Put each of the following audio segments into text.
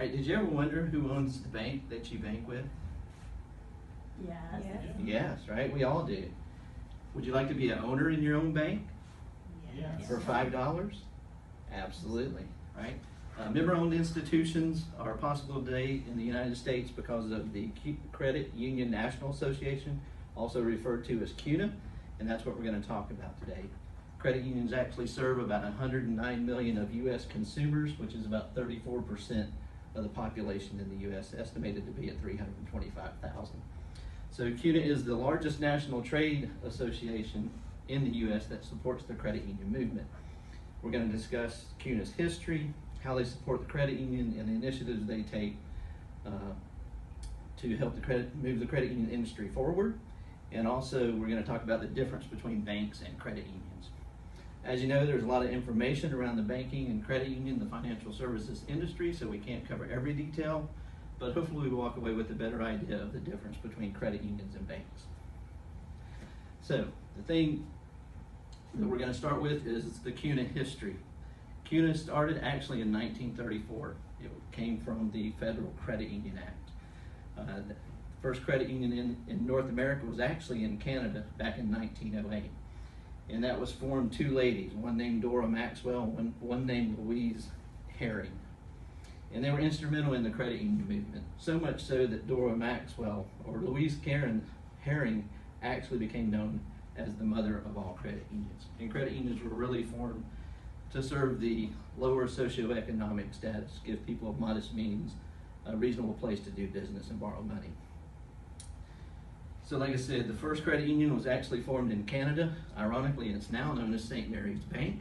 All right, did you ever wonder who owns the bank that you bank with? Yes. Yes, right? We all do. Would you like to be an owner in your own bank Yes. for $5? Absolutely, right? Member-owned institutions are possible today in the United States because of the Credit Union National Association, also referred to as CUNA, and that's what we're going to talk about today. Credit unions actually serve about 109 million of U.S. consumers, which is about 34% of the population in the U.S., estimated to be at 325,000. So CUNA is the largest national trade association in the U.S. that supports the credit union movement. We're going to discuss CUNA's history, how they support the credit union, and the initiatives they take to help move the credit union industry forward. And also, we're going to talk about the difference between banks and credit unions. As you know, there's a lot of information around the banking and credit union, the financial services industry, so we can't cover every detail, but hopefully we walk away with a better idea of the difference between credit unions and banks. So, the thing that we're going to start with is the CUNA history. CUNA started actually in 1934. It came from the Federal Credit Union Act. The first credit union in North America was actually in Canada back in 1908. And that was formed two ladies, one named Dora Maxwell, one named Louise Herring. And they were instrumental in the credit union movement, so much so that Dora Maxwell, or Louise Herring, actually became known as the mother of all credit unions. And credit unions were really formed to serve the lower socioeconomic status, give people of modest means a reasonable place to do business and borrow money. So like I said, the first credit union was actually formed in Canada. Ironically, it's now known as St. Mary's Bank.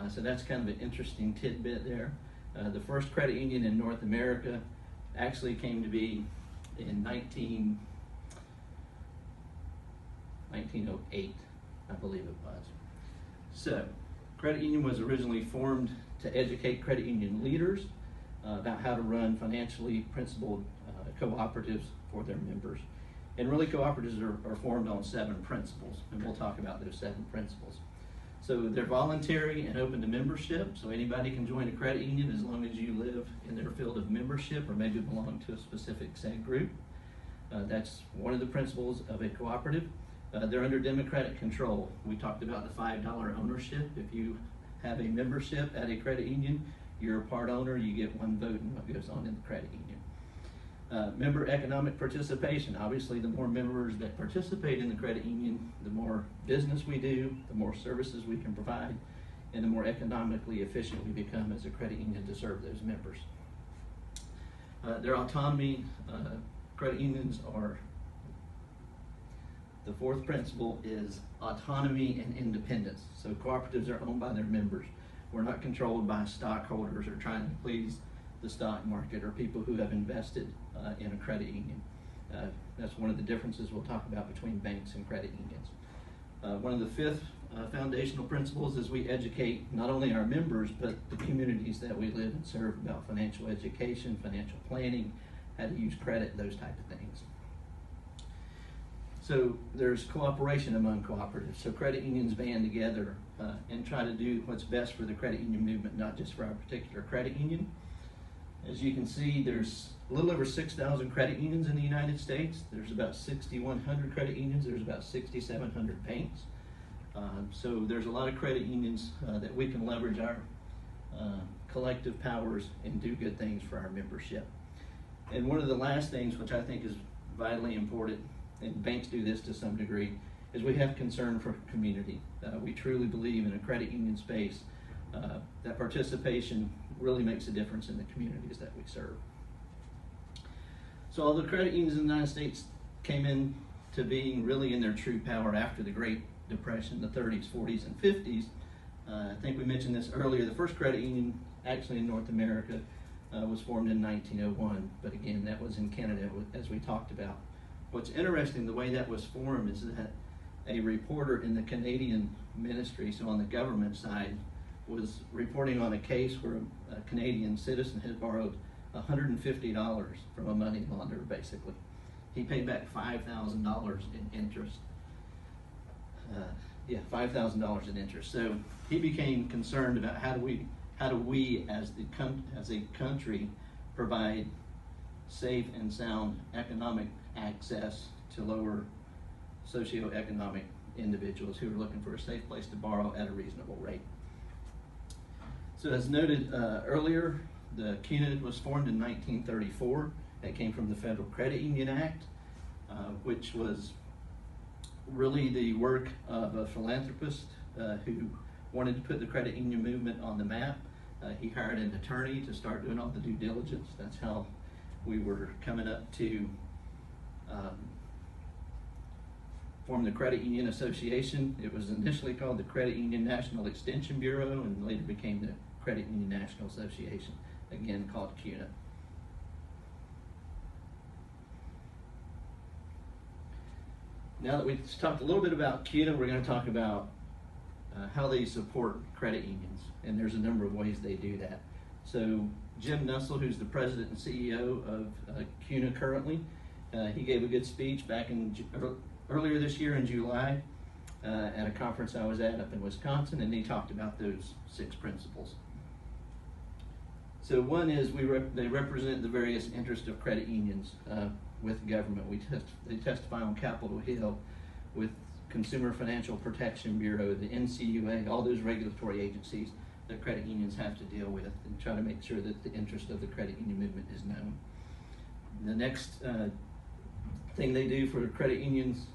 So that's kind of an interesting tidbit there. The first credit union in North America actually came to be in 1908, I believe it was. So, credit union was originally formed to educate credit union leaders about how to run financially principled cooperatives for their members. And really, cooperatives are formed on 7 principles, and we'll talk about those 7 principles. So they're voluntary and open to membership, so anybody can join a credit union as long as you live in their field of membership or maybe belong to a specific said group. That's one of the principles of a cooperative. They're under democratic control. We talked about the $5 ownership. If you have a membership at a credit union, you're a part owner, you get one vote in what goes on in the credit union. Member economic participation. Obviously, the more members that participate in the credit union, the more business we do, the more services we can provide, and the more economically efficient we become as a credit union to serve those members. Their autonomy, credit unions are, the 4th principle is autonomy and independence. So cooperatives are owned by their members. We're not controlled by stockholders or trying to please the stock market or people who have invested in a credit union. That's one of the differences we'll talk about between banks and credit unions. One of the 5th foundational principles is we educate not only our members, but the communities that we live and serve about financial education, financial planning, how to use credit, those type of things. So there's cooperation among cooperatives. So credit unions band together and try to do what's best for the credit union movement, not just for our particular credit union. As you can see, there's a little over 6,000 credit unions in the United States. There's about 6,100 credit unions. There's about 6,700 banks. So there's a lot of credit unions that we can leverage our collective powers and do good things for our membership. And one of the last things, which I think is vitally important, and banks do this to some degree, is we have concern for community. We truly believe in a credit union space that participation really makes a difference in the communities that we serve. So although credit unions in the United States came into being really in their true power after the Great Depression, the 30s, 40s, and 50s, I think we mentioned this earlier, the first credit union actually in North America was formed in 1901, but again, that was in Canada, as we talked about. What's interesting, the way that was formed is that a reporter in the Canadian ministry, so on the government side, was reporting on a case where a Canadian citizen had borrowed $150 from a money launderer, basically. He paid back $5,000 in interest. $5,000 in interest. So he became concerned about how do we as a country provide safe and sound economic access to lower socioeconomic individuals who are looking for a safe place to borrow at a reasonable rate. So as noted earlier, the CUNA was formed in 1934. It came from the Federal Credit Union Act, which was really the work of a philanthropist who wanted to put the credit union movement on the map. He hired an attorney to start doing all the due diligence. That's how we were coming up to form the Credit Union Association. It was initially called the Credit Union National Extension Bureau and later became the Credit Union National Association, again called CUNA. Now that we've talked a little bit about CUNA, we're going to talk about how they support credit unions, and there's a number of ways they do that. So Jim Nussel, who's the president and CEO of CUNA currently, he gave a good speech back in earlier this year in July at a conference I was at up in Wisconsin, and he talked about those 6 principles. So one is they represent the various interests of credit unions with government. They testify on Capitol Hill with Consumer Financial Protection Bureau, the NCUA, all those regulatory agencies that credit unions have to deal with, and try to make sure that the interest of the credit union movement is known. The next thing they do for credit unions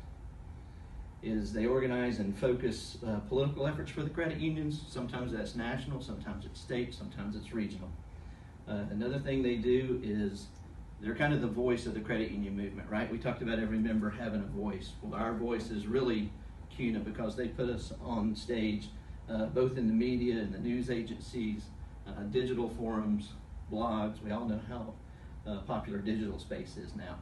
is they organize and focus political efforts for the credit unions. Sometimes that's national, sometimes it's state, sometimes it's regional. Another thing they do is they're kind of the voice of the credit union movement, right? We talked about every member having a voice. Well, our voice is really CUNA because they put us on stage both in the media and the news agencies, digital forums, blogs. We all know how popular digital space is now.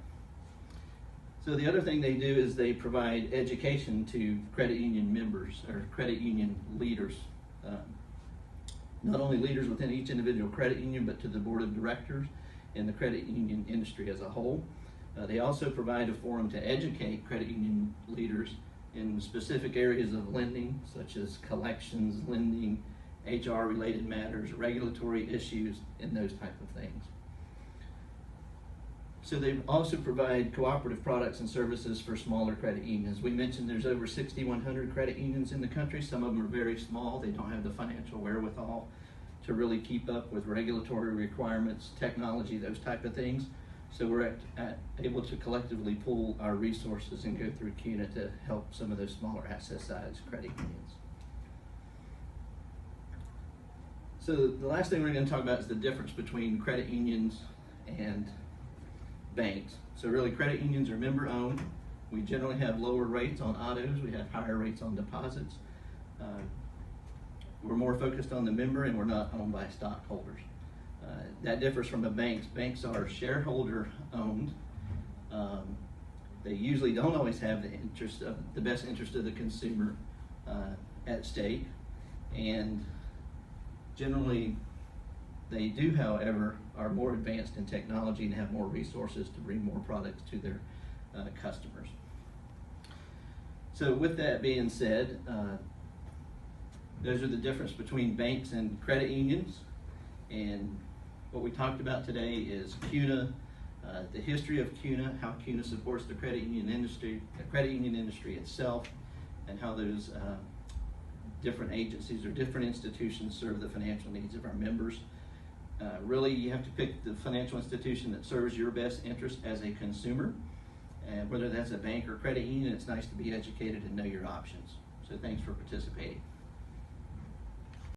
So the other thing they do is they provide education to credit union members or credit union leaders. Not only leaders within each individual credit union, but to the board of directors and the credit union industry as a whole. They also provide a forum to educate credit union leaders in specific areas of lending, such as collections, lending, HR related matters, regulatory issues, and those type of things. So they also provide cooperative products and services for smaller credit unions. We mentioned there's over 6,100 credit unions in the country. Some of them are very small. They don't have the financial wherewithal to really keep up with regulatory requirements, technology, those type of things. So we're able to collectively pool our resources and go through CUNA to help some of those smaller asset size credit unions. So the last thing we're going to talk about is the difference between credit unions and banks. So really, credit unions are member owned. We generally have lower rates on autos. We have higher rates on deposits. We're more focused on the member, and we're not owned by stockholders. That differs from the banks. Banks are shareholder owned. They usually don't always have the best interest of the consumer at stake, and generally they do, however, are more advanced in technology and have more resources to bring more products to their customers. So with that being said, those are the difference between banks and credit unions. And what we talked about today is CUNA, the history of CUNA, how CUNA supports the credit union industry itself, and how those different agencies or different institutions serve the financial needs of our members. Really, you have to pick the financial institution that serves your best interest as a consumer. And whether that's a bank or credit union, it's nice to be educated and know your options. So thanks for participating.